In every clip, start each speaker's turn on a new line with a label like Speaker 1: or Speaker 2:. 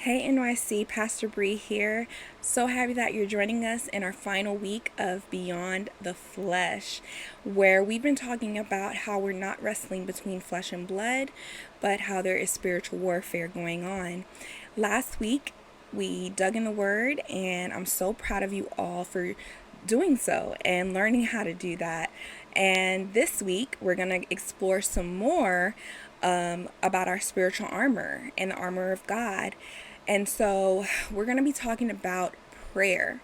Speaker 1: Hey NYC, Pastor Bree here. So happy that you're joining us in our final week of Beyond the Flesh, where we've been talking about how we're not wrestling between flesh and blood, but how there is spiritual warfare going on. Last week, we dug in the Word, and I'm so proud of you all for doing so and learning how to do that. And this week, we're going to explore some more about our spiritual armor and the armor of God. And so we're going to be talking about prayer.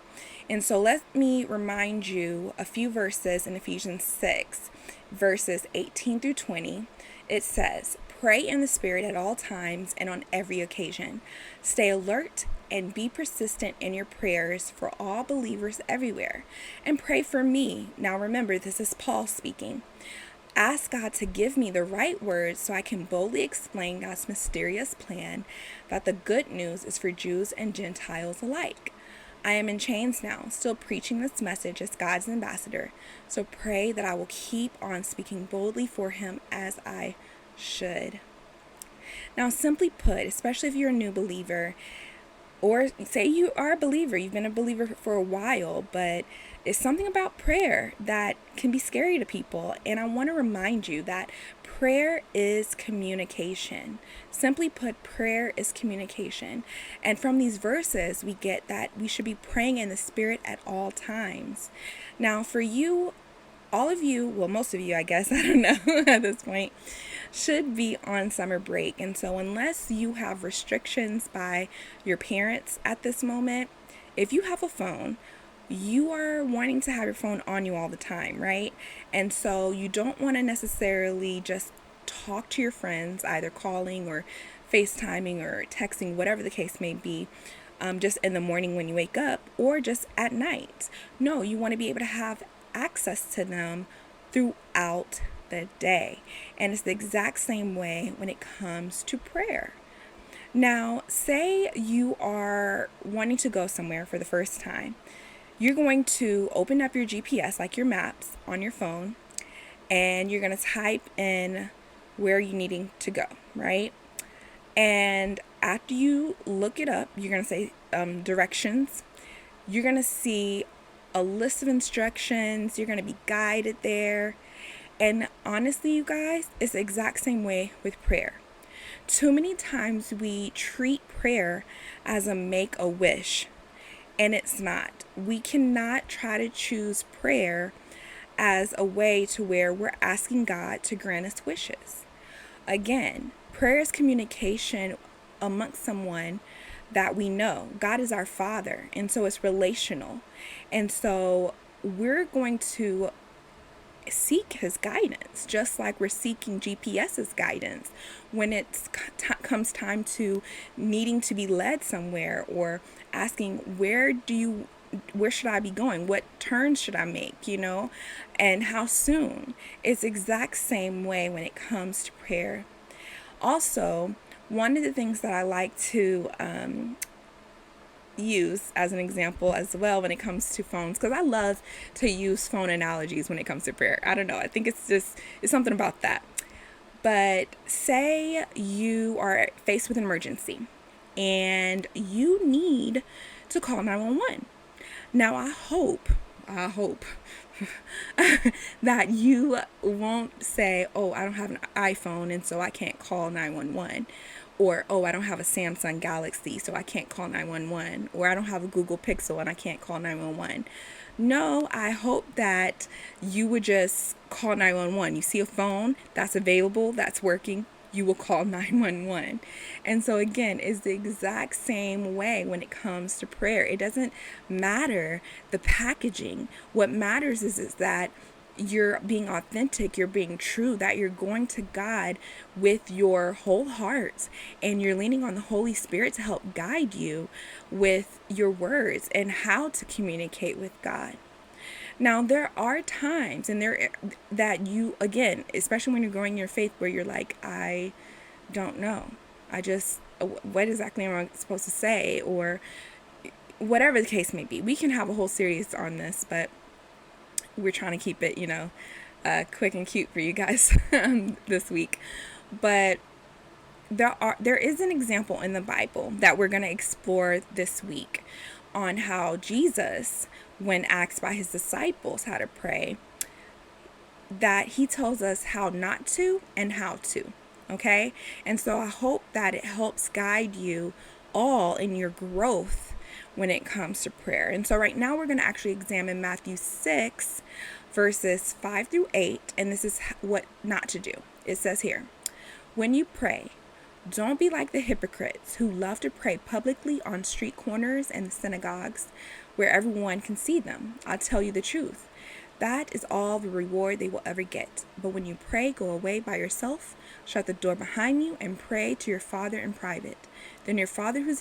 Speaker 1: And so let me remind you a few verses in Ephesians 6, verses 18 through 20. It says, "Pray in the Spirit at all times and on every occasion. Stay alert and be persistent in your prayers for all believers everywhere. And pray for me." Now remember, this is Paul speaking. "Ask God to give me the right words so I can boldly explain God's mysterious plan that the good news is for Jews and Gentiles alike. I am in chains now, still preaching this message as God's ambassador, so pray that I will keep on speaking boldly for Him as I should." Now, simply put, especially if you're a new believer, or say you are a believer, you've been a believer for a while, but it's something about prayer that can be scary to people. And I want to remind you that prayer is communication. Simply put, prayer is communication. And from these verses, we get that we should be praying in the Spirit at all times. Now, for you, all of you, well, most of you, I guess, I don't know at this point, should be on summer break. And so unless you have restrictions by your parents at this moment, if you have a phone, you are wanting to have your phone on you all the time, right? And so you don't want to necessarily just talk to your friends, either calling or FaceTiming or texting, whatever the case may be, just in the morning when you wake up or just at night. No, you want to be able to have access to them throughout the day. And it's the exact same way when it comes to prayer. Now, say you are wanting to go somewhere for the first time. You're going to open up your GPS, like your maps on your phone, and you're going to type in where you're needing to go, right? And after you look it up, you're going to say directions. You're going to see a list of instructions. You're going to be guided there. And honestly, you guys, it's the exact same way with prayer. Too many times we treat prayer as a make-a-wish, and it's not. We cannot try to choose prayer as a way to where we're asking God to grant us wishes. Again, prayer is communication amongst someone that we know. God is our Father, and so it's relational. And so we're going to seek His guidance, just like we're seeking GPS's guidance when it comes time to needing to be led somewhere, or asking where should I be going? What turns should I make, and how soon? It's the exact same way when it comes to prayer. Also, one of the things that I like to use as an example as well when it comes to phones, because I love to use phone analogies when it comes to prayer. I don't know, I think it's something about that. But say you are faced with an emergency and you need to call 911. Now I hope that you won't say, "Oh, I don't have an iPhone and so I can't call 911." Or, "Oh, I don't have a Samsung Galaxy so I can't call 911." Or, "I don't have a Google Pixel and I can't call 911." No, I hope that you would just call 911. You see a phone that's available, that's working, you will call 911. And so again, it's the exact same way when it comes to prayer. It doesn't matter the packaging. What matters is that you're being authentic, you're being true, that you're going to God with your whole heart, and you're leaning on the Holy Spirit to help guide you with your words and how to communicate with God. Now, there are times that you, again, especially when you're growing your faith, where you're like, "I don't know. What exactly am I supposed to say?" Or whatever the case may be. We can have a whole series on this, but we're trying to keep it, quick and cute for you guys this week. But there is an example in the Bible that we're going to explore this week on how Jesus, when asked by his disciples how to pray, that he tells us how not to and how to. Okay? And so I hope that it helps guide you all in your growth when it comes to prayer. And so right now we're going to actually examine Matthew 6, verses 5 through 8. And this is what not to do. It says here, when you pray, don't be like the hypocrites who love to pray publicly on street corners and synagogues where everyone can see them. I'll tell you the truth. That is all the reward they will ever get. But when you pray, go away by yourself, shut the door behind you, and pray to your Father in private. Then your Father who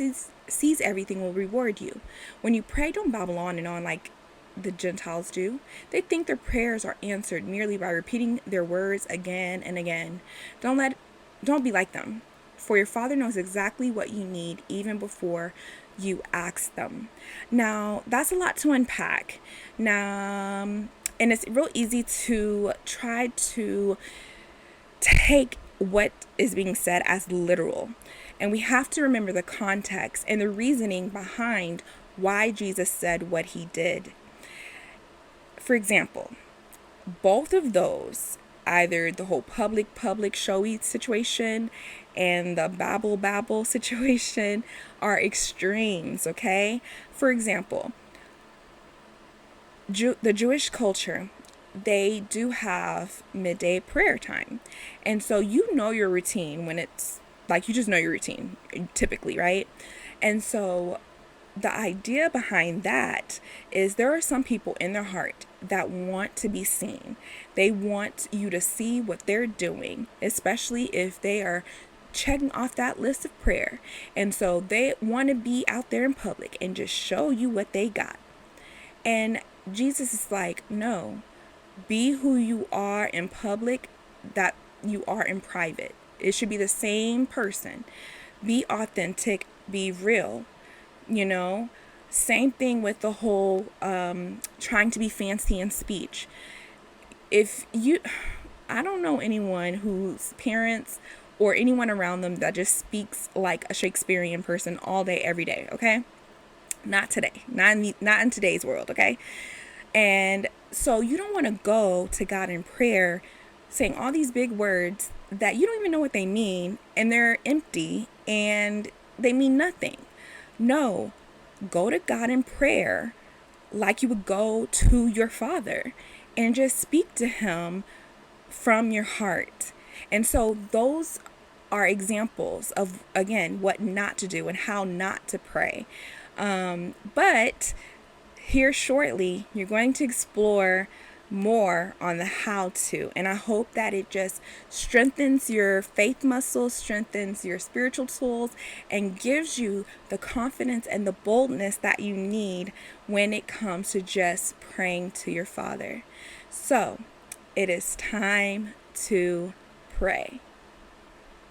Speaker 1: sees everything will reward you. When you pray, don't babble on and on like the Gentiles do. They think their prayers are answered merely by repeating their words again and again. Don't be like them, for your Father knows exactly what you need even before you ask them. Now, that's a lot to unpack. Now, and it's real easy to try to take what is being said as literal. And we have to remember the context and the reasoning behind why Jesus said what he did. For example, both of those, either the whole public showy situation and the babble situation, are extremes, okay? For example, the Jewish culture, they do have midday prayer time. And so you know your routine when it's like, you just know your routine typically, right? And so the idea behind that is there are some people in their heart that want to be seen. They want you to see what they're doing, especially if they are checking off that list of prayer. And so they want to be out there in public and just show you what they got. And Jesus is like, no, be who you are in public that you are in private. It should be the same person. Be authentic, be real, you know. Same thing with the whole trying to be fancy in speech. I don't know anyone whose parents or anyone around them that just speaks like a Shakespearean person all day, every day, okay? Not today. Not in today's world, okay? And so you don't want to go to God in prayer saying all these big words that you don't even know what they mean, and they're empty and they mean nothing. No, go to God in prayer like you would go to your Father and just speak to him from your heart. And so those are examples of, again, what not to do and how not to pray. But here shortly, you're going to explore more on the how to. And I hope that it just strengthens your faith muscles, strengthens your spiritual tools, and gives you the confidence and the boldness that you need when it comes to just praying to your Father. So it is time to pray.